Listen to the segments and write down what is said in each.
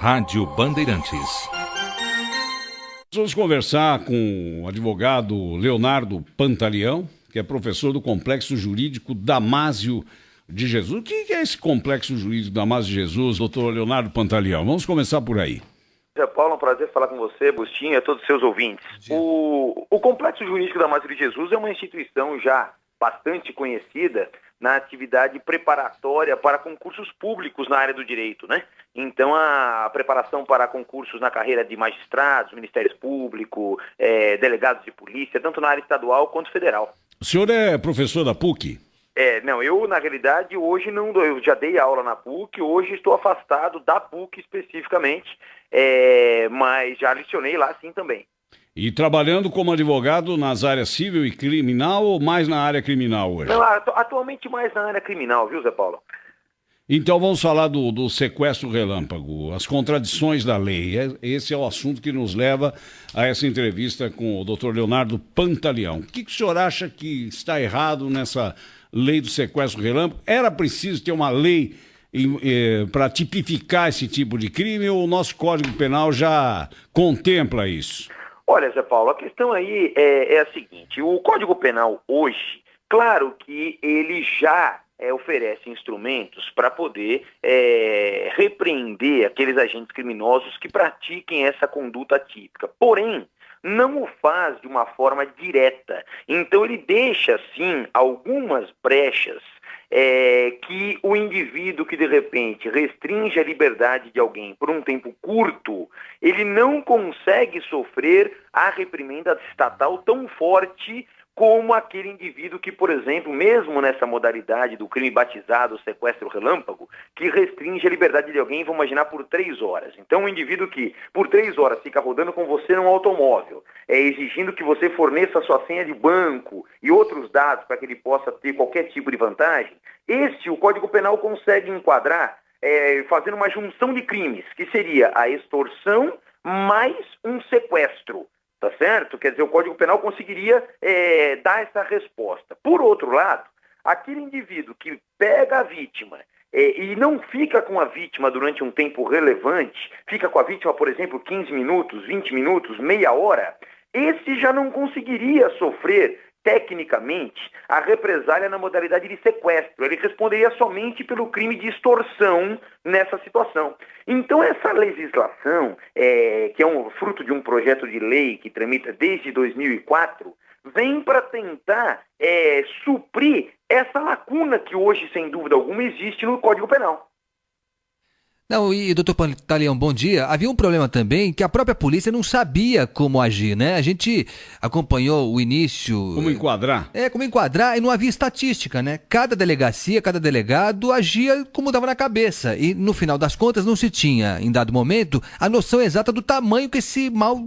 Rádio Bandeirantes. Vamos conversar com o advogado Leonardo Pantaleão, que é professor do Complexo Jurídico Damásio de Jesus. O que é esse Complexo Jurídico Damásio de Jesus, doutor Leonardo Pantaleão? Vamos começar por aí. Zé Paulo, é um prazer falar com você, Agostinho, e a todos os seus ouvintes. O Complexo Jurídico Damásio de Jesus é uma instituição já bastante conhecida na atividade preparatória para concursos públicos na área do direito, né? Então, a preparação para concursos na carreira de magistrados, ministérios públicos, delegados de polícia, tanto na área estadual quanto federal. O senhor é professor da PUC? Não, eu, na realidade, hoje não dou, eu já dei aula na PUC, hoje estou afastado da PUC especificamente, mas já lecionei lá sim também. E trabalhando como advogado nas áreas civil e criminal ou mais na área criminal hoje? Não, atualmente mais na área criminal, viu, Zé Paulo? Então vamos falar do sequestro relâmpago, as contradições da lei. Esse é o assunto que nos leva a essa entrevista com o doutor Leonardo Pantaleão. O que o senhor acha que está errado nessa lei do sequestro relâmpago? Era preciso ter uma lei para tipificar esse tipo de crime ou o nosso Código Penal já contempla isso? Olha, Zé Paulo, a questão aí é a seguinte, o Código Penal hoje, claro que ele já oferece instrumentos para poder repreender aqueles agentes criminosos que pratiquem essa conduta atípica, porém, não o faz de uma forma direta. Então ele deixa, sim, algumas brechas que o indivíduo que de repente restringe a liberdade de alguém por um tempo curto, ele não consegue sofrer a reprimenda estatal tão forte como aquele indivíduo que, por exemplo, mesmo nessa modalidade do crime batizado sequestro relâmpago, que restringe a liberdade de alguém, vamos imaginar, por 3 horas. Então, um indivíduo que por 3 horas fica rodando com você num automóvel, exigindo que você forneça a sua senha de banco e outros dados para que ele possa ter qualquer tipo de vantagem, o Código Penal consegue enquadrar fazendo uma junção de crimes, que seria a extorsão mais um sequestro. Tá certo? Quer dizer, o Código Penal conseguiria dar essa resposta. Por outro lado, aquele indivíduo que pega a vítima e não fica com a vítima durante um tempo relevante, fica com a vítima, por exemplo, 15 minutos, 20 minutos, meia hora, esse já não conseguiria sofrer tecnicamente a represália na modalidade de sequestro. Ele responderia somente pelo crime de extorsão nessa situação. Então essa legislação, que é fruto de um projeto de lei que tramita desde 2004, vem para tentar suprir essa lacuna que hoje, sem dúvida alguma, existe no Código Penal. Não, e doutor Pantaleão, bom dia. Havia um problema também que a própria polícia não sabia como agir, né? A gente acompanhou o início... Como enquadrar? Como enquadrar, e não havia estatística, né? Cada delegacia, cada delegado agia como dava na cabeça. E no final das contas não se tinha, em dado momento, a noção exata do tamanho que esse mal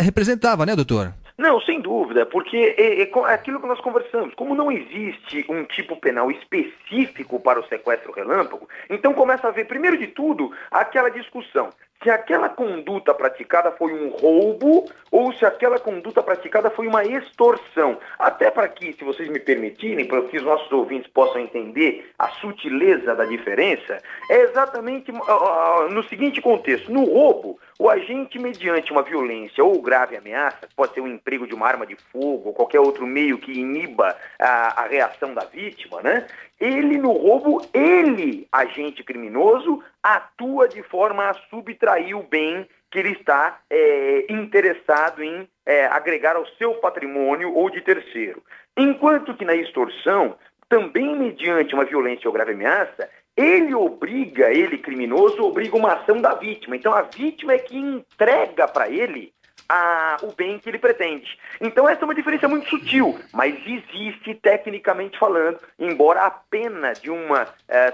representava, né, doutor? Não, sem dúvida, porque é aquilo que nós conversamos, como não existe um tipo penal específico para o sequestro relâmpago, então começa a haver, primeiro de tudo, aquela discussão, se aquela conduta praticada foi um roubo ou se aquela conduta praticada foi uma extorsão. Até para que, se vocês me permitirem, para que os nossos ouvintes possam entender a sutileza da diferença, é exatamente no seguinte contexto. No roubo, o agente, mediante uma violência ou grave ameaça, pode ser um emprego de uma arma de fogo ou qualquer outro meio que iniba a reação da vítima, né? No roubo, agente criminoso, atua de forma a subtrair o bem que ele está interessado em agregar ao seu patrimônio ou de terceiro. Enquanto que na extorsão, também mediante uma violência ou grave ameaça, ele criminoso, obriga uma ação da vítima. Então a vítima é que entrega para ele o bem que ele pretende. Então essa é uma diferença muito sutil, mas existe tecnicamente falando, embora a pena de uma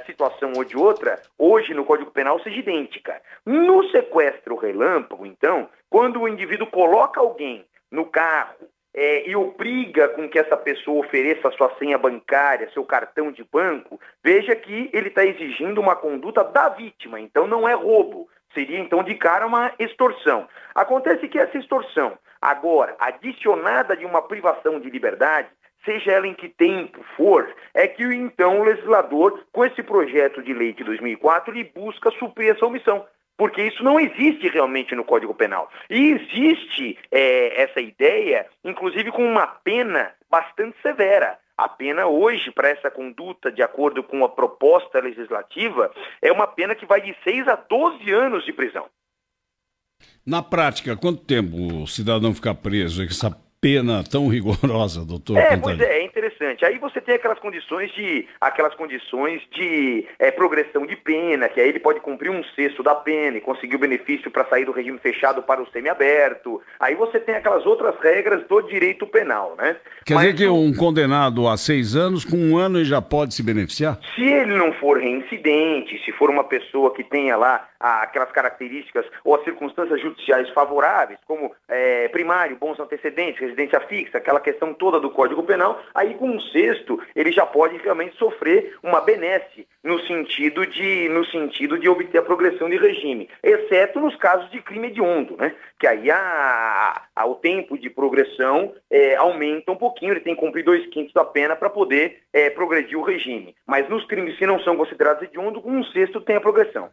situação ou de outra, hoje no Código Penal seja idêntica. No sequestro relâmpago, então, quando o indivíduo coloca alguém no carro e obriga com que essa pessoa ofereça a sua senha bancária, seu cartão de banco, veja que ele está exigindo uma conduta da vítima, então não é roubo. Seria, então, de cara uma extorsão. Acontece que essa extorsão, agora, adicionada de uma privação de liberdade, seja ela em que tempo for, é que, então, o legislador, com esse projeto de lei de 2004, ele busca suprir essa omissão. Porque isso não existe realmente no Código Penal. E existe essa ideia, inclusive com uma pena bastante severa. A pena hoje, para essa conduta, de acordo com a proposta legislativa, é uma pena que vai de 6 a 12 anos de prisão. Na prática, quanto tempo o cidadão fica preso com essa pena tão rigorosa, doutor Pois Pantaleão? é interessante. Aí você tem aquelas condições de progressão de pena, que aí ele pode cumprir 1/6 da pena e conseguir o benefício para sair do regime fechado para o semiaberto. Aí você tem aquelas outras regras do direito penal, né? Quer dizer que um condenado a 6 anos, com 1 ano ele já pode se beneficiar? Se ele não for reincidente, se for uma pessoa que tenha lá aquelas características ou as circunstâncias judiciais favoráveis, como primário, bons antecedentes, residência fixa, aquela questão toda do Código Penal, aí com 1/6 ele já pode realmente sofrer uma benesse no sentido de obter a progressão de regime, exceto nos casos de crime hediondo, né? Que aí o tempo de progressão aumenta um pouquinho, ele tem que cumprir 2/5 da pena para poder progredir o regime. Mas nos crimes que não são considerados hediondos, com 1/6 tem a progressão.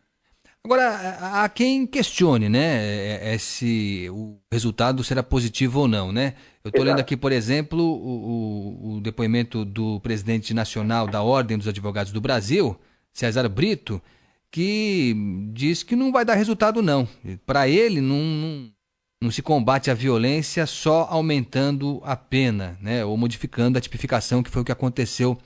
Agora, há quem questione, né, se o resultado será positivo ou não, né? Eu estou lendo aqui, por exemplo, o depoimento do presidente nacional da Ordem dos Advogados do Brasil, César Brito, que diz que não vai dar resultado, não. Para ele, não se combate a violência só aumentando a pena, né, ou modificando a tipificação, que foi o que aconteceu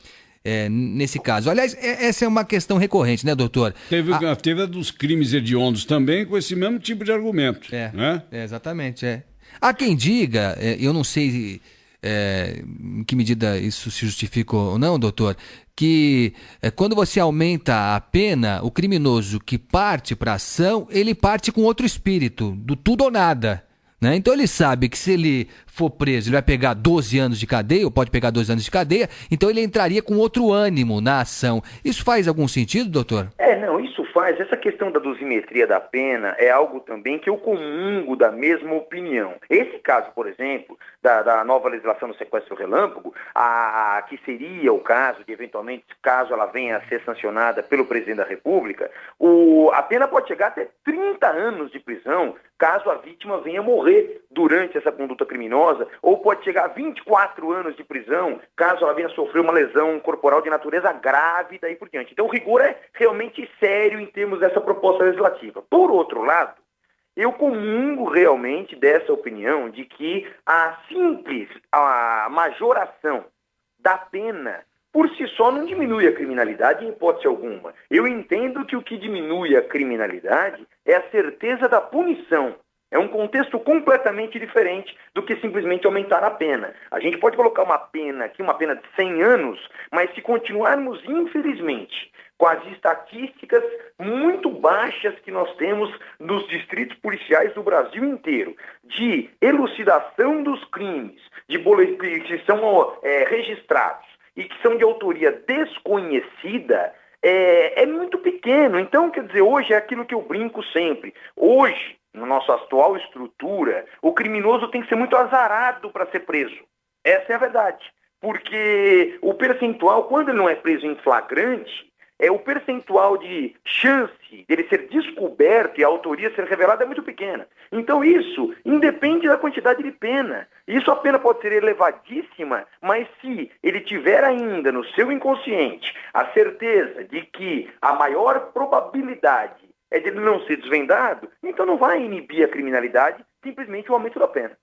nesse caso. Aliás, essa é uma questão recorrente, né, doutor? Teve a dos crimes hediondos também com esse mesmo tipo de argumento. Né? Exatamente. Há quem diga, eu não sei em que medida isso se justifica ou não, doutor, que quando você aumenta a pena, o criminoso que parte para a ação, ele parte com outro espírito, do tudo ou nada. Né? Então ele sabe que se ele for preso, ele vai pegar 12 anos de cadeia, ou pode pegar 2 anos de cadeia, então ele entraria com outro ânimo na ação. Isso faz algum sentido, doutor? Não, isso faz. Essa questão da dosimetria da pena é algo também que eu comungo da mesma opinião. Esse caso, por exemplo, da nova legislação do sequestro relâmpago, que seria o caso de, eventualmente, caso ela venha a ser sancionada pelo presidente da República, a pena pode chegar até 30 anos de prisão, caso a vítima venha morrer durante essa conduta criminosa, ou pode chegar a 24 anos de prisão, caso ela venha sofrer uma lesão corporal de natureza grave e daí por diante. Então o rigor é realmente sério em termos dessa proposta legislativa. Por outro lado, eu comungo realmente dessa opinião de que a majoração da pena por si só não diminui a criminalidade em hipótese alguma. Eu entendo que o que diminui a criminalidade é a certeza da punição. É um contexto completamente diferente do que simplesmente aumentar a pena. A gente pode colocar uma pena aqui, uma pena de 100 anos, mas se continuarmos, infelizmente, com as estatísticas muito baixas que nós temos nos distritos policiais do Brasil inteiro, de elucidação dos crimes, de boletins que são registrados e que são de autoria desconhecida, é muito pequeno. Então, quer dizer, hoje é aquilo que eu brinco sempre. Hoje, na nossa atual estrutura, o criminoso tem que ser muito azarado para ser preso. Essa é a verdade. Porque o percentual, quando ele não é preso em flagrante, o percentual de chance dele ser descoberto e a autoria ser revelada é muito pequena. Então isso independe da quantidade de pena. Isso a pena pode ser elevadíssima, mas se ele tiver ainda no seu inconsciente a certeza de que a maior probabilidade é de ele não ser desvendado, então não vai inibir a criminalidade simplesmente o aumento da pena.